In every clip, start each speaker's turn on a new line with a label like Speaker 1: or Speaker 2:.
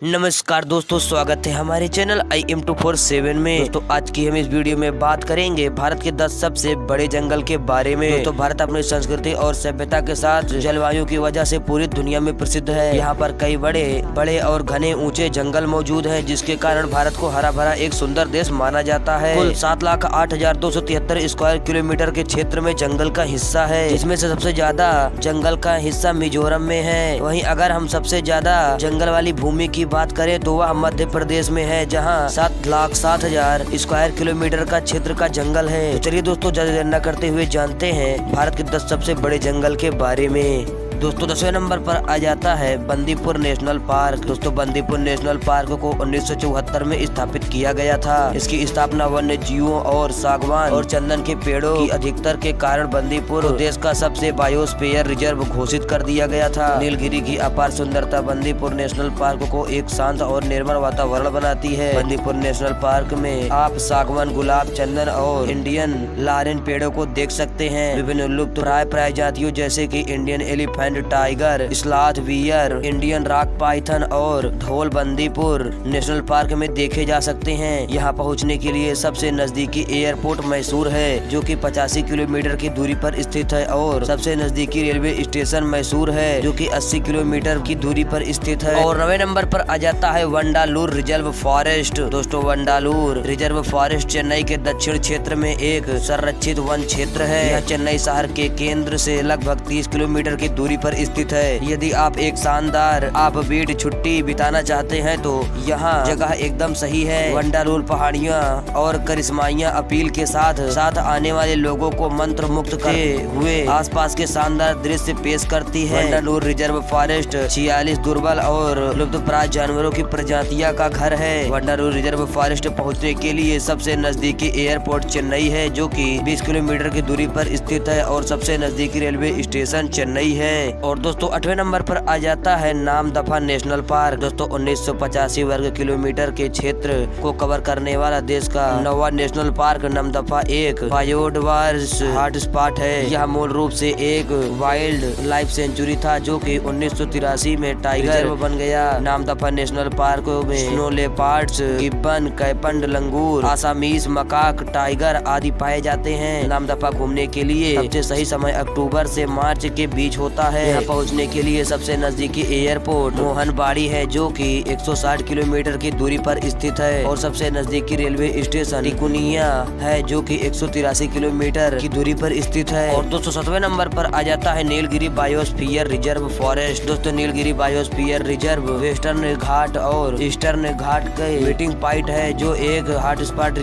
Speaker 1: नमस्कार दोस्तों, स्वागत है हमारे चैनल IM247 में। दोस्तों आज की हम इस वीडियो में बात करेंगे भारत के 10 सबसे बड़े जंगल के बारे में। दोस्तों भारत अपनी संस्कृति और सभ्यता के साथ जलवायु की वजह से पूरी दुनिया में प्रसिद्ध है। यहाँ पर कई बड़े और घने ऊंचे जंगल मौजूद हैं, जिसके कारण भारत को हरा भरा एक सुंदर देश माना जाता है। कुल 7,08,273 स्क्वायर किलोमीटर के क्षेत्र में जंगल का हिस्सा है, जिसमें से सबसे ज्यादा जंगल का हिस्सा मिजोरम में है। वहीं अगर हम सबसे ज्यादा जंगल वाली भूमि की बात करें तो वह मध्य प्रदेश में है, जहां 7,60,000 स्क्वायर किलोमीटर का क्षेत्र का जंगल है। तो चलिए दोस्तों, ज्यादा देर न करते हुए जानते हैं भारत के 10 सबसे बड़े जंगल के बारे में। दोस्तों 10वें नंबर पर आ जाता है बंदीपुर नेशनल पार्क। दोस्तों बंदीपुर नेशनल पार्क को 1974 में स्थापित किया गया था। इसकी स्थापना वन्य जीवों और सागवान और चंदन के पेड़ों की अधिकतर के कारण बंदीपुर देश का सबसे बायोस्फीयर रिजर्व घोषित कर दिया गया था। नीलगिरी की अपार सुंदरता बंदीपुर नेशनल पार्क को एक शांत और निर्मल वातावरण बनाती है। बंदीपुर नेशनल पार्क में आप सागवान, गुलाब, चंदन और इंडियन लॉरेन पेड़ों को देख सकते हैं। विभिन्न लुप्त प्राय जातियों जैसे कि Indian elephant, tiger, sloth bear, Indian rock Python और ढोल बंदीपुर नेशनल पार्क में देखे जा सकते हैं। यहाँ पहुँचने के लिए सबसे नजदीकी एयरपोर्ट मैसूर है, जो कि 85 किलोमीटर की दूरी पर स्थित है, और सबसे नजदीकी रेलवे स्टेशन मैसूर है, जो कि 80 किलोमीटर की दूरी पर स्थित है। और 9वें नंबर पर आ जाता है वंडालूर रिजर्व फॉरेस्ट। दोस्तों वंडालूर रिजर्व फॉरेस्ट चेन्नई के दक्षिण क्षेत्र में एक संरक्षित वन क्षेत्र है। यह चेन्नई शहर के केंद्र से लगभग 30 किलोमीटर की दूरी पर स्थित है। यदि आप एक शानदार बीट छुट्टी बिताना चाहते हैं तो यहाँ जगह एकदम सही है। वंडालूर पहाड़ियाँ और करिश्माइयाँ अपील के साथ आने वाले लोगों को मंत्र मुक्त करते हुए आसपास के शानदार दृश्य पेश करती है। वंडालूर रिजर्व फॉरेस्ट 46 दुर्बल और लुप्तप्राय जानवरों की प्रजातियां का घर है। वंडालूर रिजर्व फॉरेस्ट पहुंचने के लिए सबसे नजदीकी एयरपोर्ट चेन्नई है, जो कि 20 किलोमीटर की दूरी पर स्थित है, और सबसे नजदीकी रेलवे स्टेशन चेन्नई है। और दोस्तों 8वें नंबर पर आ जाता है नामदफा नेशनल पार्क। दोस्तों 1985 वर्ग किलोमीटर के क्षेत्र को कवर करने वाला देश का 9वां नेशनल पार्क नामदफा एक बायोडायवर्सिटी हॉटस्पॉट है। यह मूल रूप से एक वाइल्ड लाइफ सेंचुरी था, जो कि 1983 में टाइगर रिजर्व बन गया। नामदफा नेशनल पार्क में स्नो लेपर्ड्स, गिब्बन, कैपंड, लंगूर, आसामीज, मकाक, टाइगर आदि पाए जाते हैं। नामदफा घूमने के लिए सबसे सही समय अक्टूबर से मार्च के बीच होता है। यहाँ पहुँचने के लिए सबसे नजदीकी एयरपोर्ट मोहनबाड़ी है, जो कि 160 किलोमीटर की दूरी पर स्थित है, और सबसे नजदीकी रेलवे स्टेशन तिकुनिया है, जो कि 183 किलोमीटर की दूरी पर स्थित है। और 207वें नंबर पर आ जाता है नीलगिरी बायोस्फीयर रिजर्व फॉरेस्ट। दोस्तों नीलगिरी बायोस्फीयर रिजर्व वेस्टर्न घाट और ईस्टर्न घाट के मीटिंग पॉइंट है, जो एक हॉटस्पॉट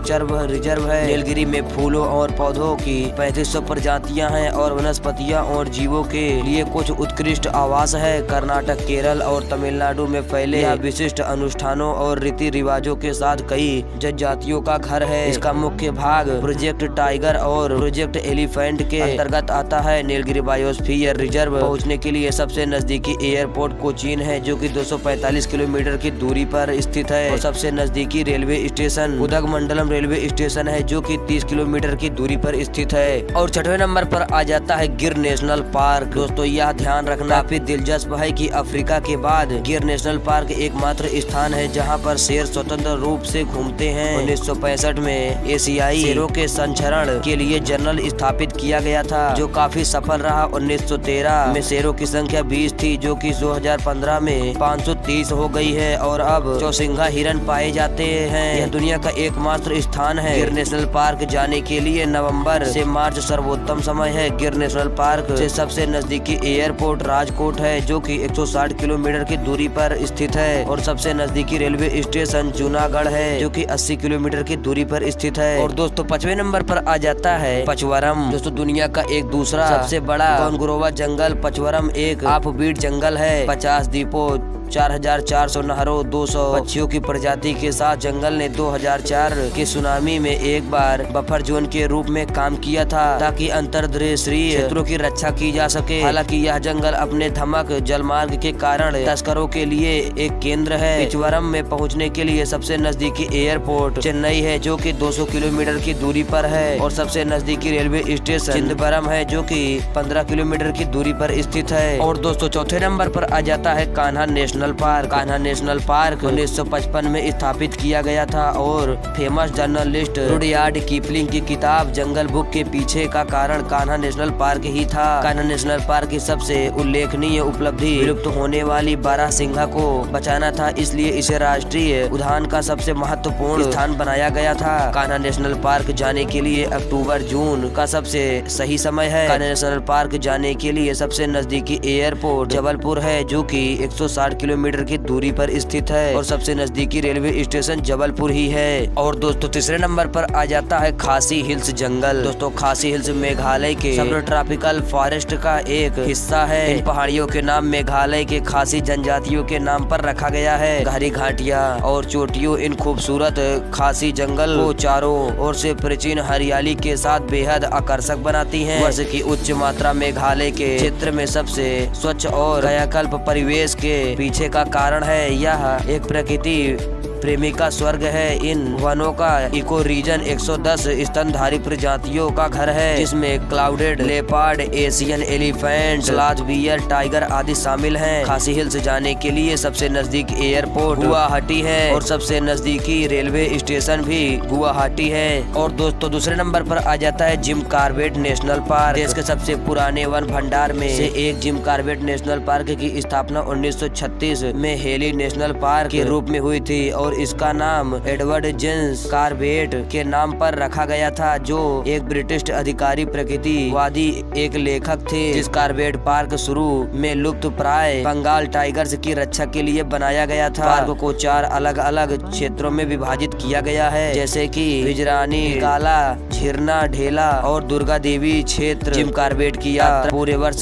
Speaker 1: रिजर्व है। नीलगिरी में फूलों और पौधों की 3500 प्रजातियां हैं, और वनस्पतियां और जीवों के लिए कुछ उत्कृष्ट आवास है। कर्नाटक, केरल और तमिलनाडु में फैले यह विशिष्ट अनुष्ठानों और रीति रिवाजों के साथ कई जनजातियों का घर है। इसका मुख्य भाग प्रोजेक्ट टाइगर और प्रोजेक्ट एलिफेंट के अंतर्गत आता है। नीलगिरी बायोस्फीयर रिजर्व पहुंचने के लिए सबसे नजदीकी एयरपोर्ट कोचीन है, जो कि 245 किलोमीटर की दूरी पर स्थित है, और सबसे नजदीकी railway station Udhagamandalam railway station है, जो कि 30 किलोमीटर की दूरी पर स्थित है। और 6वें नंबर पर आ जाता है गिर नेशनल पार्क। दोस्तों यह ध्यान रखना काफी दिलचस्प है कि अफ्रीका के बाद गिर नेशनल पार्क एकमात्र स्थान है जहां पर शेर स्वतंत्र रूप से घूमते हैं। 1965 में एशियाई शेरों के संरक्षण के लिए जर्नल स्थापित किया गया था, जो काफी सफल रहा। 1913 में शेरों की संख्या 20 थी, जो कि 2015 में 530 हो गई है, और अब चौसिंघा हिरन पाए जाते हैं। यह दुनिया का एकमात्र स्थान है। गिर नेशनल पार्क जाने के लिए नवम्बर से मार्च सर्वोत्तम समय है। गिर नेशनल पार्क से सबसे नजदीकी एयरपोर्ट राजकोट है, जो कि 160 किलोमीटर की दूरी पर स्थित है, और सबसे नजदीकी रेलवे स्टेशन जूनागढ़ है, जो कि 80 किलोमीटर की दूरी पर स्थित है। और दोस्तों 5वें नंबर पर आ जाता है पचवरम। दोस्तों दुनिया का एक दूसरा सबसे बड़ा घनघोरवा जंगल पचवरम एक ऑफ-बीट जंगल है। 50 द्वीपों, 4,400 नहरों, 200 पक्षियों की प्रजाति के साथ जंगल ने 2004 के सुनामी में एक बार बफर जोन के रूप में काम किया था, ताकि अंतर्देशीय क्षेत्रों की रक्षा की जा सके। हालांकि यह जंगल अपने धमक जलमार्ग के कारण तस्करों के लिए एक केंद्र है। पिचवरम में पहुंचने के लिए सबसे नजदीकी एयरपोर्ट चेन्नई है, जो कि 200 किलोमीटर की दूरी पर है, और सबसे नजदीकी रेलवे स्टेशन चिदंबरम है, जो कि 15 किलोमीटर की दूरी पर स्थित है। और दोस्तों चौथे नंबर पर आ जाता है Kanha national national park. Kanha national park 1955 में स्थापित किया गया था और फेमस जर्नलिस्ट रुडयार्ड किपलिंग की किताब जंगल बुक के पीछे का कारण कान्हा नेशनल पार्क ही था। कान्हा नेशनल पार्क की सबसे उल्लेखनीय उपलब्धि विलुप्त होने वाली बारहसिंघा को बचाना था, इसलिए इसे राष्ट्रीय उद्यान का सबसे महत्वपूर्ण स्थान बनाया गया था। कान्हा नेशनल पार्क जाने के लिए अक्टूबर-जून का सबसे सही समय है। कान्हा नेशनल पार्क जाने के लिए सबसे नजदीकी एयरपोर्ट जबलपुर है, जो कि 160 किलोमीटर की दूरी पर स्थित है और सबसे नजदीकी रेलवे स्टेशन जबलपुर ही है। और दोस्तों तीसरे नंबर पर आ जाता है खासी हिल्स जंगल। दोस्तों खासी हिल्स मेघालय के सब ट्रॉपिकल फॉरेस्ट का एक हिस्सा है। इन पहाड़ियों के नाम मेघालय के खासी जनजातियों के नाम पर रखा गया है। गहरी घाटियां और चोटियों इन खूबसूरत खासी जंगल को चारों ओर से प्राचीन हरियाली के साथ बेहद आकर्षक बनाती हैं। वर्ष की उच्च मात्रा मेघालय के क्षेत्र में सबसे स्वच्छ और कायाकल्प परिवेश के पीछे का कारण है। यह एक प्रकृति प्रेमी का स्वर्ग है। इन वनों का इको रीजन 110 स्तनधारी प्रजातियों का घर है, जिसमें clouded leopard, Asian elephant, sloth bear, tiger आदि शामिल हैं। खासी हिल्स जाने के लिए सबसे नजदीक एयरपोर्ट गुवाहाटी है और सबसे नजदीकी रेलवे स्टेशन भी गुवाहाटी है। और दोस्तों दूसरे नंबर पर आ जाता है जिम कॉर्बेट नेशनल पार्क। देश के सबसे पुराने वन भंडार में से एक जिम कॉर्बेट नेशनल पार्क की स्थापना 1936 में हेली नेशनल पार्क के रूप में हुई थी और इसका नाम एडवर्ड जेम्स कॉर्बेट के नाम पर रखा गया था, जो एक ब्रिटिश अधिकारी प्रकृतिवादी एक लेखक थे। जिस कॉर्बेट पार्क शुरू में लुप्त प्राय बंगाल टाइगर्स की रक्षा के लिए बनाया गया था। पार्क को 4 अलग अलग क्षेत्रों में विभाजित किया गया है, जैसे कि विजरानी, काला, झिरना, ढेला और दुर्गा देवी क्षेत्र। जिम कॉर्बेट की यात्रा पूरे वर्ष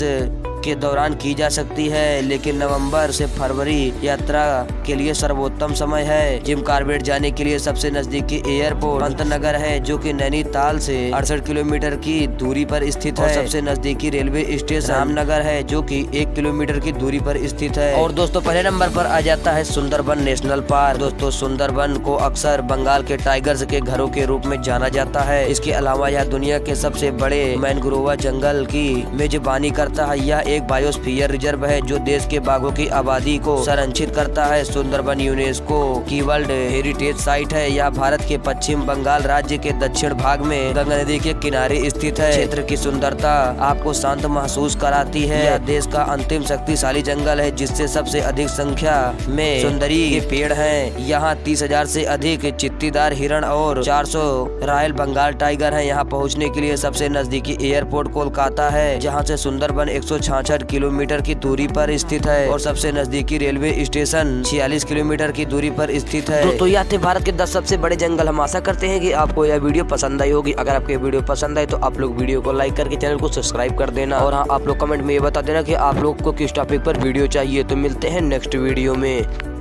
Speaker 1: के दौरान की जा सकती है, लेकिन नवंबर से फरवरी यात्रा के लिए सर्वोत्तम समय है। जिम कॉर्बेट जाने के लिए सबसे नजदीकी एयरपोर्ट पंतनगर है, जो कि नैनीताल से 68 किलोमीटर की दूरी पर स्थित है। सबसे नजदीकी रेलवे स्टेशन रामनगर है, जो कि 1 किलोमीटर की दूरी पर स्थित है। और दोस्तों पहले नंबर पर आ जाता है सुंदरबन नेशनल पार्क। दोस्तों सुंदरबन को अक्सर बंगाल के टाइगर्स के घरों के रूप में जाना जाता है। इसके अलावा यह दुनिया के सबसे बड़े मैनग्रोव जंगल की मेजबानी करता है। यह एक बायोस्फीयर रिजर्व है, जो देश के बाघों की आबादी को संरक्षित करता है। सुंदरबन यूनेस्को की वर्ल्ड हेरिटेज साइट है। यह भारत के पश्चिम बंगाल राज्य के दक्षिण भाग में गंगा नदी के किनारे स्थित है। क्षेत्र की सुंदरता आपको शांत महसूस कराती है। यह देश का अंतिम शक्तिशाली जंगल है, जिससे सबसे अधिक संख्या में सुंदरी के पेड़ हैं। यहाँ 30,000 से अधिक चित्तीदार हिरण और 400 रॉयल बंगाल टाइगर हैं। यहाँ पहुँचने के लिए सबसे नजदीकी एयरपोर्ट कोलकाता है, जहाँ से सुंदरबन 166 किलोमीटर की दूरी पर स्थित है और सबसे नजदीकी रेलवे स्टेशन 46 किलोमीटर की दूरी पर स्थित है। तो यह थे भारत के 10 सबसे बड़े जंगल। हम आशा करते हैं कि आपको यह वीडियो पसंद आई होगी। अगर आपको वीडियो पसंद आए तो आप लोग वीडियो को लाइक करके चैनल को सब्सक्राइब कर देना। और हाँ, आप लोग कमेंट में ये बता देना कि आप लोग को किस टॉपिक पर वीडियो चाहिए। तो मिलते हैं नेक्स्ट वीडियो में।